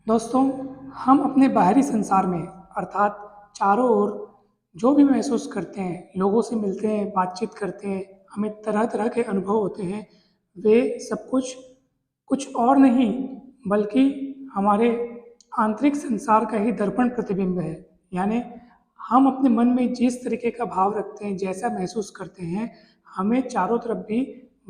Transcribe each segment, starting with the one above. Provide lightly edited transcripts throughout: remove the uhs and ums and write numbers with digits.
दोस्तों, हम अपने बाहरी संसार में अर्थात चारों ओर जो भी महसूस करते हैं, लोगों से मिलते हैं, बातचीत करते हैं, हमें तरह-तरह के अनुभव होते हैं, वे सब कुछ कुछ और नहीं बल्कि हमारे आंतरिक संसार का ही दर्पण प्रतिबिंब है। यानी हम अपने मन में जिस तरीके का भाव रखते हैं, जैसा महसूस करते हैं, हमें चारों तरफ भी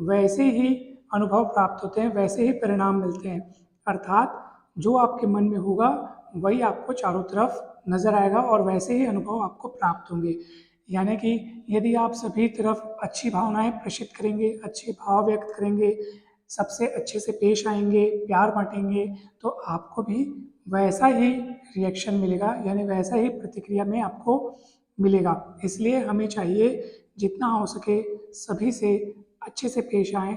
वैसे ही अनुभव प्राप्त होते हैं, वैसे ही परिणाम मिलते हैं। अर्थात जो आपके मन में होगा वही आपको चारों तरफ नजर आएगा और वैसे ही अनुभव आपको प्राप्त होंगे। यानी कि यदि आप सभी तरफ अच्छी भावनाएं प्रेषित करेंगे, अच्छे भाव व्यक्त करेंगे, सबसे अच्छे से पेश आएंगे, प्यार बांटेंगे, तो आपको भी वैसा ही रिएक्शन मिलेगा, यानी वैसा ही प्रतिक्रिया में आपको मिलेगा। इसलिए हमें चाहिए जितना हो सके सभी से अच्छे से पेश आएं,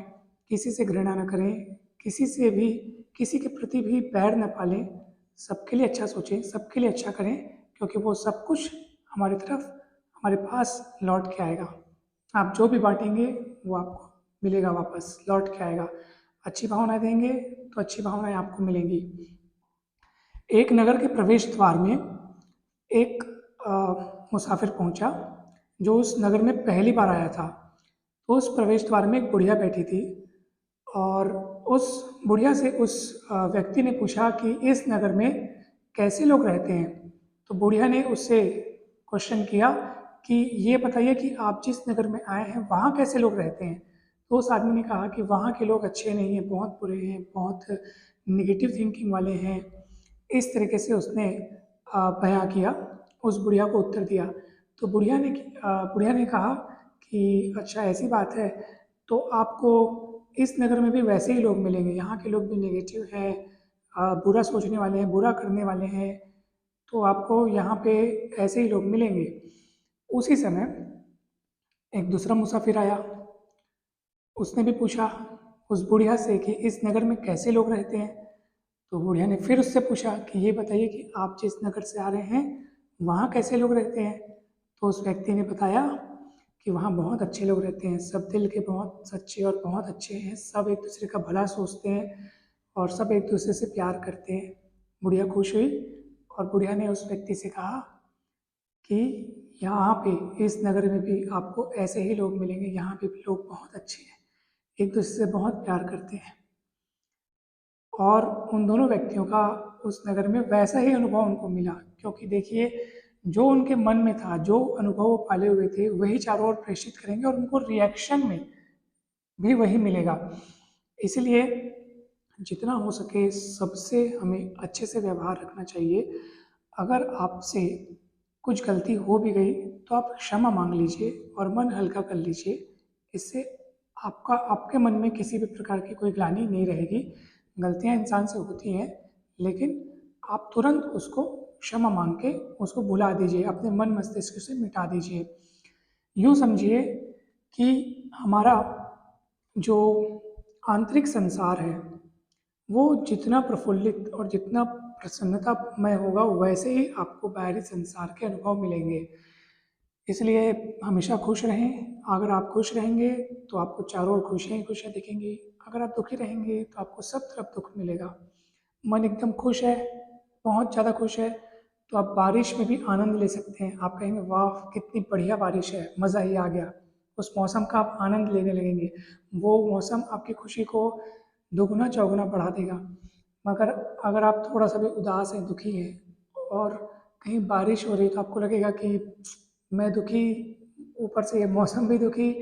किसी से घृणा न करें, किसी से भी किसी के प्रति भी बैर न पालें, सबके लिए अच्छा सोचें, सबके लिए अच्छा करें, क्योंकि वो सब कुछ हमारी तरफ हमारे पास लौट के आएगा। आप जो भी बांटेंगे वो आपको मिलेगा, वापस लौट के आएगा। अच्छी भावनाएं देंगे तो अच्छी भावनाएं आपको मिलेंगी। एक नगर के प्रवेश द्वार में एक मुसाफिर पहुंचा जो उस नगर में पहली बार आया था। तो उस प्रवेश द्वार में एक बुढ़िया बैठी थी और उस बुढ़िया से उस व्यक्ति ने पूछा कि इस नगर में कैसे लोग रहते हैं। तो बुढ़िया ने उससे क्वेश्चन किया कि ये बताइए कि आप जिस नगर में आए हैं वहाँ कैसे लोग रहते हैं। तो उस आदमी ने कहा कि वहाँ के लोग अच्छे नहीं हैं, बहुत बुरे हैं, बहुत निगेटिव थिंकिंग वाले हैं। इस तरीके से उसने बयां किया, उस बुढ़िया को उत्तर दिया। तो बुढ़िया ने कहा कि अच्छा ऐसी बात है, तो आपको इस नगर में भी वैसे ही लोग मिलेंगे, यहाँ के लोग भी नेगेटिव हैं, बुरा सोचने वाले हैं, बुरा करने वाले हैं, तो आपको यहाँ पे ऐसे ही लोग मिलेंगे। उसी समय एक दूसरा मुसाफिर आया, उसने भी पूछा उस बुढ़िया से कि इस नगर में कैसे लोग रहते हैं। तो बुढ़िया ने फिर उससे पूछा कि ये बताइए कि आप जिस नगर से आ रहे हैं वहाँ कैसे लोग रहते हैं। तो उस व्यक्ति ने बताया कि वहाँ बहुत अच्छे लोग रहते हैं, सब दिल के बहुत सच्चे और बहुत अच्छे हैं, सब एक दूसरे का भला सोचते हैं और सब एक दूसरे से प्यार करते हैं। बुढ़िया खुश हुई और बुढ़िया ने उस व्यक्ति से कहा कि यहाँ पे इस नगर में भी आपको ऐसे ही लोग मिलेंगे, यहाँ पे भी लोग बहुत अच्छे हैं, एक दूसरे से बहुत प्यार करते हैं। और उन दोनों व्यक्तियों का उस नगर में वैसा ही अनुभव उनको मिला, क्योंकि देखिए जो उनके मन में था, जो अनुभव वो पाले हुए थे, वही चारों ओर प्रेषित करेंगे और उनको रिएक्शन में भी वही मिलेगा। इसलिए जितना हो सके सबसे हमें अच्छे से व्यवहार रखना चाहिए। अगर आपसे कुछ गलती हो भी गई तो आप क्षमा मांग लीजिए और मन हल्का कर लीजिए। इससे आपका आपके मन में किसी भी प्रकार की कोई ग्लानि नहीं रहेगी। गलतियां इंसान से होती हैं, लेकिन आप तुरंत उसको क्षमा मांग के उसको भुला दीजिए, अपने मन मस्तिष्क से मिटा दीजिए। यूँ समझिए कि हमारा जो आंतरिक संसार है वो जितना प्रफुल्लित और जितना प्रसन्नतामय होगा वैसे ही आपको बाहरी संसार के अनुभव मिलेंगे। इसलिए हमेशा खुश रहें। अगर आप खुश रहेंगे तो आपको चारों ओर खुशियाँ ही खुशियाँ दिखेंगी। अगर आप दुखी रहेंगे तो आपको सब तरफ दुख मिलेगा। मन एकदम खुश है, बहुत ज़्यादा खुश है, तो आप बारिश में भी आनंद ले सकते हैं। आप कहेंगे वाह कितनी बढ़िया बारिश है, मज़ा ही आ गया। उस मौसम का आप आनंद लेने लगेंगे। वो मौसम आपकी खुशी को दोगुना चौगुना बढ़ा देगा। मगर अगर आप थोड़ा सा भी उदास हैं, दुखी हैं और कहीं बारिश हो रही है तो आपको लगेगा कि मैं दुखी, ऊपर से ये मौसम भी दुखी,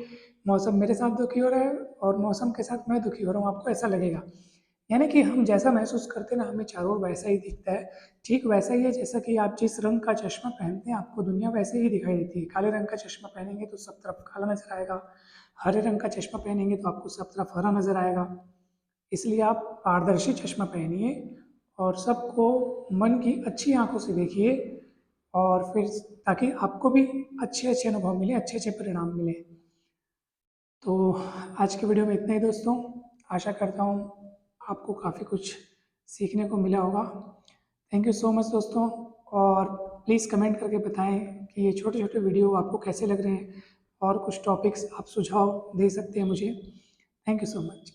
मौसम मेरे साथ दुखी हो रहा है और मौसम के साथ मैं दुखी हो रहा हूँ, आपको ऐसा लगेगा। यानी कि हम जैसा महसूस करते हैं ना, हमें चारों ओर वैसा ही दिखता है। ठीक वैसा ही है जैसा कि आप जिस रंग का चश्मा पहनते हैं आपको दुनिया वैसे ही दिखाई देती है। काले रंग का चश्मा पहनेंगे तो सब तरफ काला नजर आएगा, हरे रंग का चश्मा पहनेंगे तो आपको सब तरफ हरा नजर आएगा। इसलिए आप पारदर्शी चश्मा पहनिए और सबको मन की अच्छी आंखों से देखिए, और फिर ताकि आपको भी अच्छे अच्छे अनुभव मिले, अच्छे अच्छे परिणाम मिले। तो आज के वीडियो में इतना ही दोस्तों। आशा करता हूँ आपको काफ़ी कुछ सीखने को मिला होगा। थैंक यू सो मच दोस्तों। और प्लीज़ कमेंट करके बताएं कि ये छोटे छोटे वीडियो आपको कैसे लग रहे हैं, और कुछ टॉपिक्स आप सुझाव दे सकते हैं मुझे। Thank you so much.